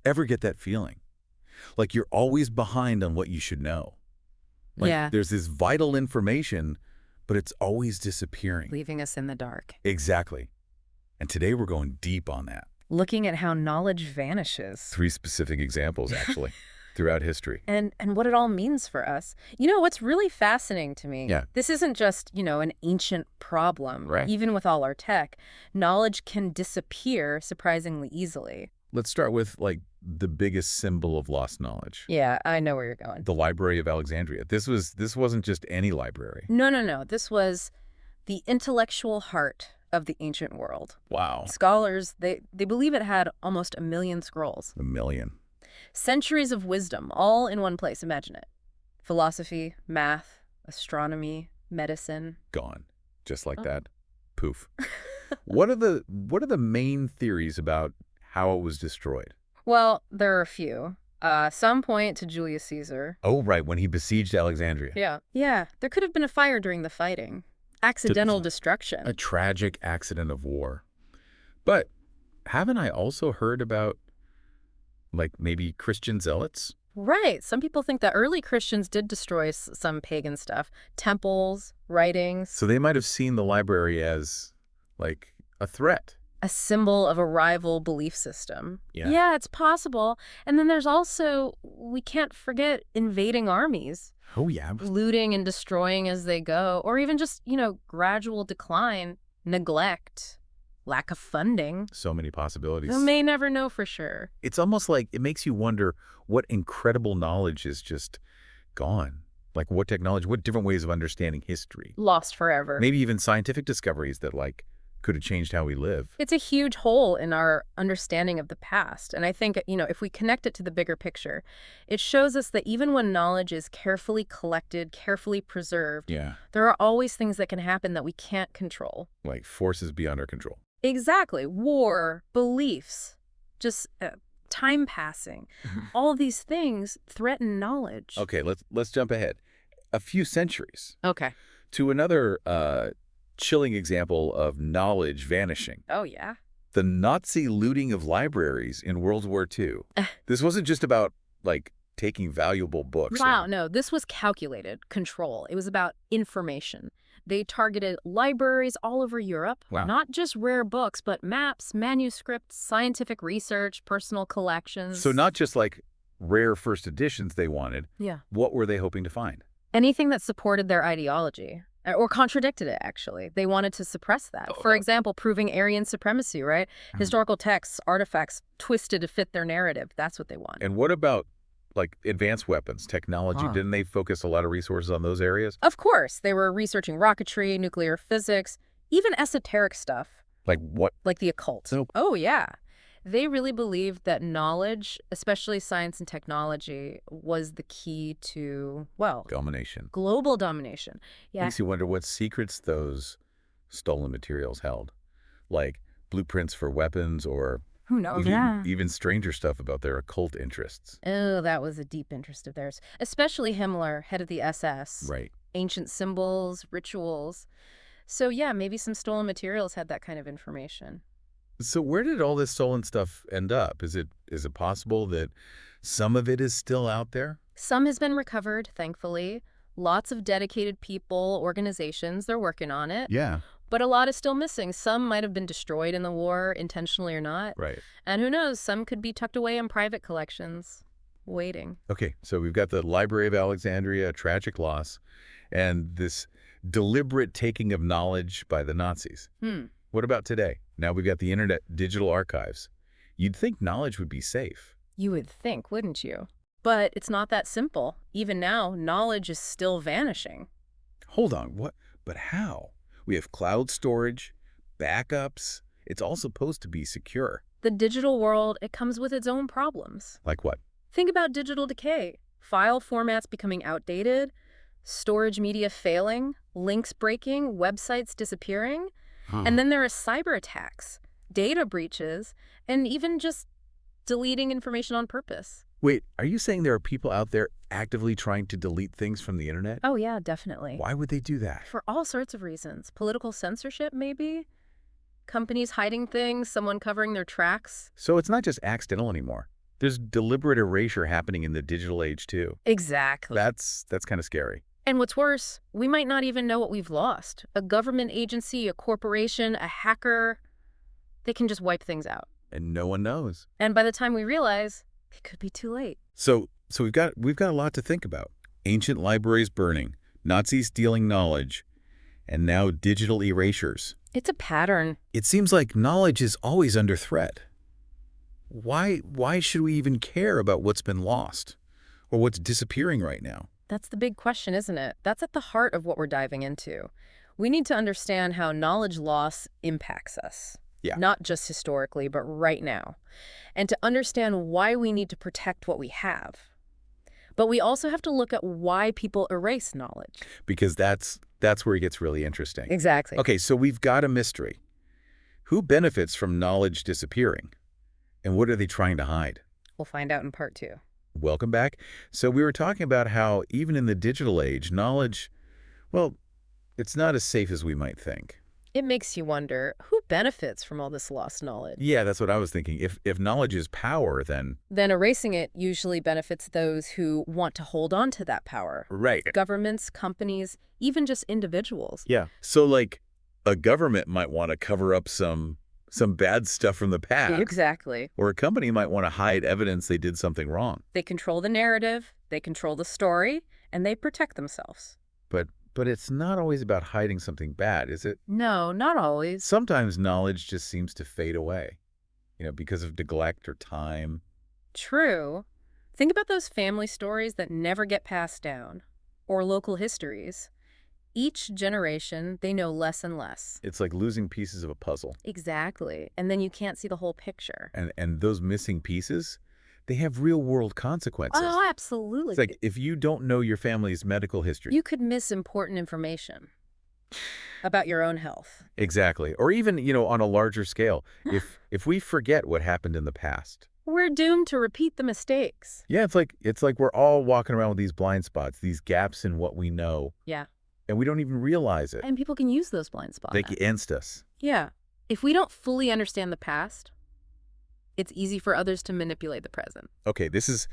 ever get that feeling? Like you're always behind on what you should know. Like Yeah, there's this vital information, but it's always disappearing. leaving us in the dark. Exactly. And today we're going deep on that. Looking at how knowledge vanishes. 3 specific examples, actually, throughout history. And what it all means for us. You know, what's really fascinating to me, Yeah. this isn't just, an ancient problem. Right. Even with all our tech, knowledge can disappear surprisingly easily. Let's start with, like, the biggest symbol of lost knowledge. Yeah, I know where you're going. The Library of Alexandria. This wasn't just any library. No. This was the intellectual heart of the ancient world. Wow. Scholars, they believe it had almost 1 million scrolls. 1 million. Centuries of wisdom, all in one place. Imagine it. Philosophy, math, astronomy, medicine. Gone. Just like Oh. that. Poof. What are the main theories about how it was destroyed? Well, there are a few. Some point to Julius Caesar. Oh, right, when he besieged Alexandria. Yeah, there could have been a fire during the fighting. Accidental destruction. A tragic accident of war. But haven't I also heard about, like, maybe Christian zealots? Right. Some people think that early Christians did destroy some pagan stuff. Temples, writings, So they might have seen the library as, like, a threat. a symbol of a rival belief system. Yeah. Yeah, it's possible. And then there's also, we can't forget, invading armies. Oh, yeah. Looting and destroying as they go, or even just, gradual decline, neglect, lack of funding. So many possibilities. We may never know for sure. It's almost like it makes you wonder what incredible knowledge is just gone. Like what technology, what different ways of understanding history. Lost forever. Maybe even scientific discoveries that, like, could have changed how we live. It's a huge hole in our understanding of the past. And I think, if we connect it to the bigger picture, it shows us that even when knowledge is carefully collected, carefully preserved, Yeah. there are always things that can happen that we can't control. Like forces beyond our control. Exactly. War, beliefs, just time passing. All these things threaten knowledge. Okay, let's jump ahead. A few centuries Okay. to another chilling example of knowledge vanishing. Oh, yeah? The Nazi looting of libraries in World War II. This wasn't just about, like, taking valuable books. Wow, no, this was calculated control. It was about information. They targeted libraries all over Europe, Wow. not just rare books, but maps, manuscripts, scientific research, personal collections. So not just, like, rare first editions they wanted. Yeah. What were they hoping to find? Anything that supported their ideology. Or contradicted it, actually. They wanted to suppress that. Oh, For example, proving Aryan supremacy, right? Historical texts, artifacts twisted to fit their narrative. That's what they want. And what about, like, advanced weapons, technology? Huh. Didn't they focus a lot of resources on those areas? Of course, they were researching rocketry, nuclear physics, even esoteric stuff, Like what? like the occult. So- Oh, yeah. They really believed that knowledge, especially science and technology, was the key to, Domination. global domination. Yeah. Makes you wonder what secrets those stolen materials held. Like blueprints for weapons or Who knows? even stranger stuff about their occult interests. Oh, that was a deep interest of theirs. Especially Himmler, head of the SS. Right. Ancient symbols, rituals. So yeah, maybe some stolen materials had that kind of information. So where did all this stolen stuff end up? Is it possible that some of it is still out there? Some has been recovered, thankfully. Lots of dedicated people, organizations, they're working on it. Yeah. But a lot is still missing. Some might have been destroyed in the war, intentionally or not. Right. And who knows, some could be tucked away in private collections, waiting. Okay, so we've got the Library of Alexandria, a tragic loss, and this deliberate taking of knowledge by the Nazis. What about today? Now we've got the internet, digital archives. You'd think knowledge would be safe. You would think, wouldn't you? But it's not that simple. Even now, knowledge is still vanishing. Hold on, what? But how? We have cloud storage, backups. It's all supposed to be secure. The digital world, it comes with its own problems. Like what? Think about digital decay. File formats becoming outdated, storage media failing, links breaking, websites disappearing. And then there are cyber attacks, data breaches, and even just deleting information on purpose. Wait, are you saying there are people out there actively trying to delete things from the internet? Oh, yeah, definitely. Why would they do that? For all sorts of reasons. Political censorship, maybe? Companies hiding things, someone covering their tracks. So it's not just accidental anymore. There's deliberate erasure happening in the digital age, too. Exactly. That's kind of scary. And what's worse, we might not even know what we've lost. A government agency, a corporation, a hacker, they can just wipe things out. And no one knows. And by the time we realize, it could be too late. So we've got a lot to think about. Ancient libraries burning, Nazis stealing knowledge, and now digital erasures. It's a pattern. It seems like knowledge is always under threat. Why should we even care about what's been lost or what's disappearing right now? That's the big question, isn't it? That's at the heart of what we're diving into. We need to understand how knowledge loss impacts us. Yeah. Not just historically, but right now. And to understand why we need to protect what we have. But we also have to look at why people erase knowledge. Because that's where it gets really interesting. Exactly. Okay, so we've got a mystery. Who benefits from knowledge disappearing? And what are they trying to hide? We'll find out in part 2. Welcome back. So we were talking about how even in the digital age, knowledge, well, it's not as safe as we might think. It makes you wonder, who benefits from all this lost knowledge? Yeah, that's what I was thinking. If knowledge is power, then Erasing it usually benefits those who want to hold on to that power. right. Governments, companies, even just individuals. Yeah. So like a government might want to cover up some bad stuff from the past. Exactly. Or a company might want to hide evidence they did something wrong. They control the narrative, they control the story, and they protect themselves. But it's not always about hiding something bad, is it? No, not always. Sometimes knowledge just seems to fade away, because of neglect or time. True. Think about those family stories that never get passed down, or local histories. Each generation, they know less and less. It's like losing pieces of a puzzle. Exactly. And then you can't see the whole picture. And those missing pieces, they have real-world consequences. Oh, absolutely. It's like if you don't know your family's medical history. You could miss important information about your own health. Exactly. Or even, on a larger scale, if we forget what happened in the past. We're doomed to repeat the mistakes. Yeah, it's like we're all walking around with these blind spots, these gaps in what we know. Yeah. And we don't even realize it. And people can use those blind spots. They against us. Yeah. If we don't fully understand the past, it's easy for others to manipulate the present. Okay, this is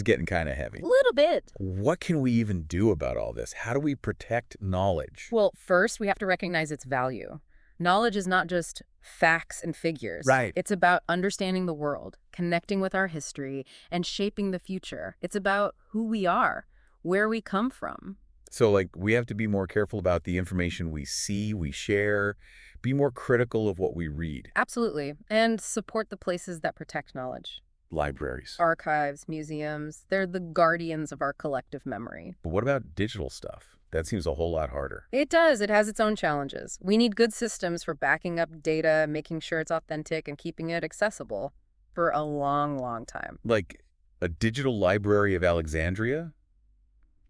getting kind of heavy. A little bit. What can we even do about all this? How do we protect knowledge? Well, first, we have to recognize its value. Knowledge is not just facts and figures. Right. It's about understanding the world, connecting with our history, and shaping the future. It's about who we are, where we come from. So, we have to be more careful about the information we see, we share, be more critical of what we read. Absolutely. And support the places that protect knowledge. Libraries. Archives, museums, they're the guardians of our collective memory. But what about digital stuff? That seems a whole lot harder. It does. It has its own challenges. We need good systems for backing up data, making sure it's authentic, and keeping it accessible for a long, long time. Like a digital library of Alexandria?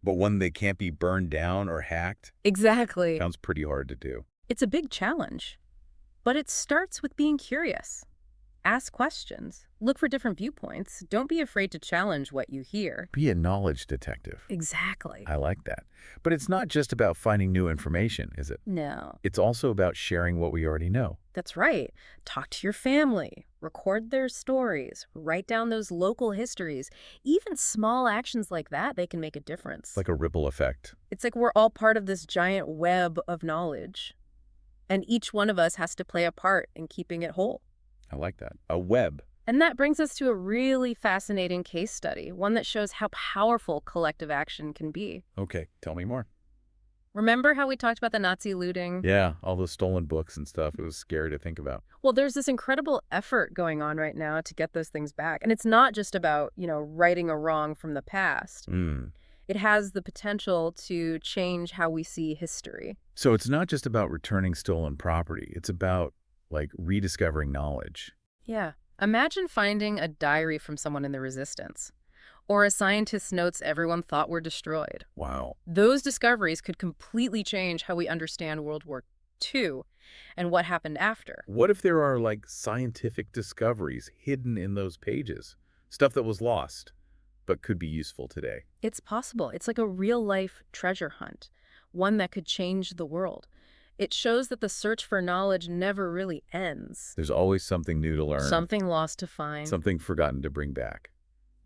But one that can't be burned down or hacked? Exactly. Sounds pretty hard to do. It's a big challenge, but it starts with being curious. Ask questions. Look for different viewpoints. Don't be afraid to challenge what you hear. Be a knowledge detective. Exactly. I like that. But it's not just about finding new information, is it? No. It's also about sharing what we already know. That's right. Talk to your family. Record their stories. Write down those local histories. Even small actions like that, they can make a difference. Like a ripple effect. It's like we're all part of this giant web of knowledge. And each one of us has to play a part in keeping it whole. I like that. A web. And that brings us to a really fascinating case study, one that shows how powerful collective action can be. Okay, tell me more. Remember how we talked about the Nazi looting? Yeah, all those stolen books and stuff. It was scary to think about. Well, there's this incredible effort going on right now to get those things back. And it's not just about, righting a wrong from the past. It has the potential to change how we see history. So it's not just about returning stolen property. It's about, rediscovering knowledge. Yeah. Imagine finding a diary from someone in the resistance, or a scientist's notes everyone thought were destroyed. Wow. Those discoveries could completely change how we understand World War II and what happened after. What if there are, scientific discoveries hidden in those pages? Stuff that was lost, but could be useful today. It's possible. It's like a real-life treasure hunt, one that could change the world. It shows that the search for knowledge never really ends. There's always something new to learn. Something lost to find. Something forgotten to bring back.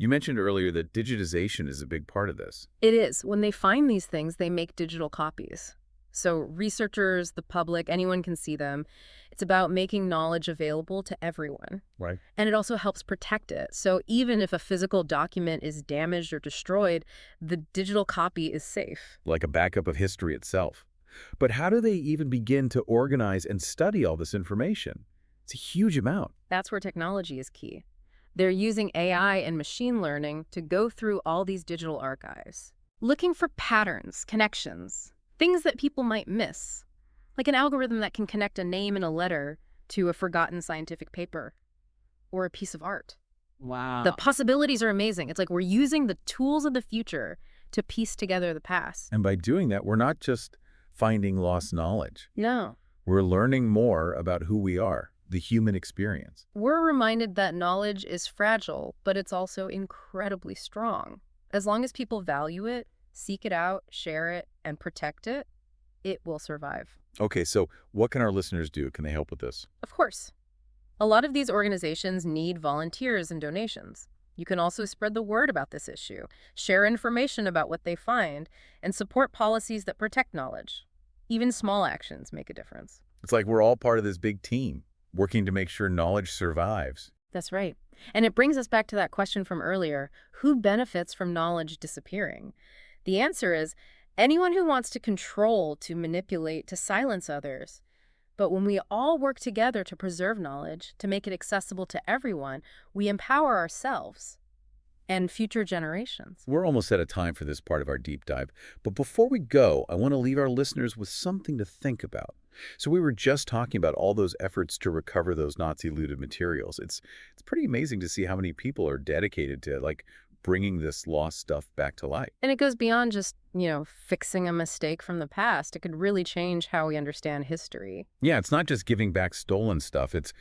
You mentioned earlier that digitization is a big part of this. It is. When they find these things, they make digital copies. So researchers, the public, anyone can see them. It's about making knowledge available to everyone. Right. And it also helps protect it. So even if a physical document is damaged or destroyed, the digital copy is safe. Like a backup of history itself. But how do they even begin to organize and study all this information? It's a huge amount. That's where technology is key. They're using AI and machine learning to go through all these digital archives, looking for patterns, connections, things that people might miss, like an algorithm that can connect a name in a letter to a forgotten scientific paper or a piece of art. Wow. The possibilities are amazing. It's like we're using the tools of the future to piece together the past. And by doing that, we're not just finding lost knowledge. No. We're learning more about who we are, the human experience. We're reminded that knowledge is fragile, but it's also incredibly strong. As long as people value it, seek it out, share it, and protect it, it will survive. Okay, so what can our listeners do? Can they help with this? Of course. A lot of these organizations need volunteers and donations. You can also spread the word about this issue, share information about what they find, and support policies that protect knowledge. Even small actions make a difference. It's like we're all part of this big team, working to make sure knowledge survives. That's right. And it brings us back to that question from earlier, who benefits from knowledge disappearing? The answer is anyone who wants to control, to manipulate, to silence others. But when we all work together to preserve knowledge, to make it accessible to everyone, we empower ourselves and future generations. We're almost out of time for this part of our deep dive. But before we go, I want to leave our listeners with something to think about. So we were just talking about all those efforts to recover those Nazi-looted materials. It's pretty amazing to see how many people are dedicated to, bringing this lost stuff back to life. And it goes beyond just, fixing a mistake from the past. It could really change how we understand history. Yeah, it's not just giving back stolen stuff. It's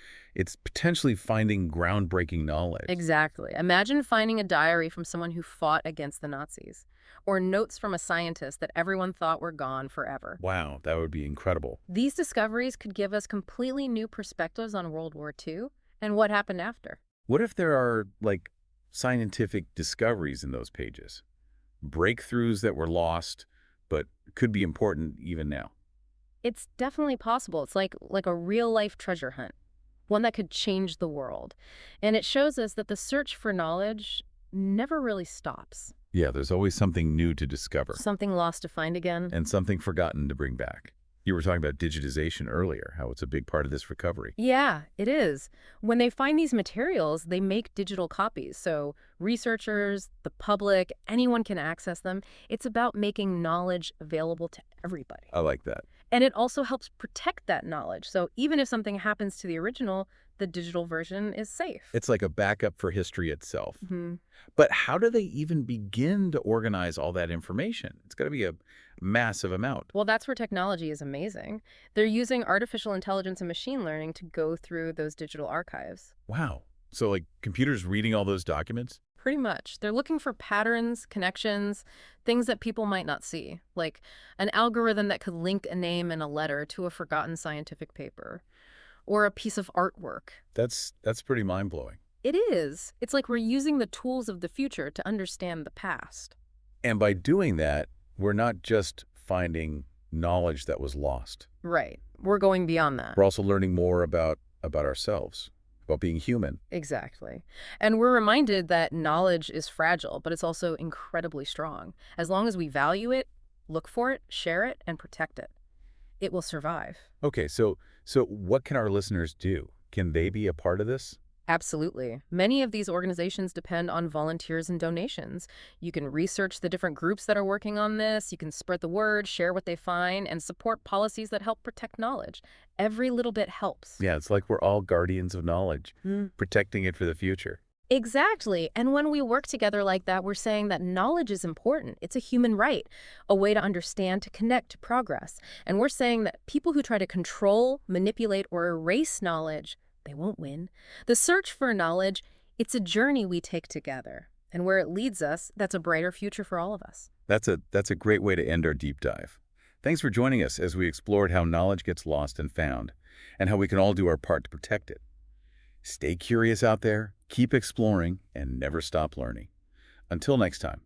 potentially finding groundbreaking knowledge. Exactly. Imagine finding a diary from someone who fought against the Nazis, or notes from a scientist that everyone thought were gone forever. Wow, that would be incredible. These discoveries could give us completely new perspectives on World War II and what happened after. What if there are, scientific discoveries in those pages? Breakthroughs that were lost, but could be important even now. It's definitely possible. It's like a real-life treasure hunt, one that could change the world. And it shows us that the search for knowledge never really stops. Yeah, there's always something new to discover. Something lost to find again. And something forgotten to bring back. You were talking about digitization earlier, how it's a big part of this recovery. Yeah, it is. When they find these materials, they make digital copies. So researchers, the public, anyone can access them. It's about making knowledge available to everybody. I like that. And it also helps protect that knowledge. So even if something happens to the original, the digital version is safe. It's like a backup for history itself. Mm-hmm. But how do they even begin to organize all that information? It's got to be a massive amount. Well, that's where technology is amazing. They're using artificial intelligence and machine learning to go through those digital archives. Wow. So computers reading all those documents? Pretty much. They're looking for patterns, connections, things that people might not see, like an algorithm that could link a name in a letter to a forgotten scientific paper, or a piece of artwork. That's pretty mind-blowing. It is. It's like we're using the tools of the future to understand the past. And by doing that, we're not just finding knowledge that was lost. Right. We're going beyond that. We're also learning more about ourselves, about being human. Exactly. And we're reminded that knowledge is fragile, but it's also incredibly strong. As long as we value it, look for it, share it, and protect it, it will survive. Okay, so what can our listeners do? Can they be a part of this? Absolutely. Many of these organizations depend on volunteers and donations. You can research the different groups that are working on this, you can spread the word, share what they find, and support policies that help protect knowledge. Every little bit helps. Yeah, it's like we're all guardians of knowledge, protecting it for the future. Exactly. And when we work together like that, we're saying that knowledge is important. It's a human right, a way to understand, to connect, to progress. And we're saying that people who try to control, manipulate, or erase knowledge, they won't win. The search for knowledge, it's a journey we take together. And where it leads us, that's a brighter future for all of us. That's a great way to end our deep dive. Thanks for joining us as we explored how knowledge gets lost and found, and how we can all do our part to protect it. Stay curious out there, keep exploring, and never stop learning. Until next time.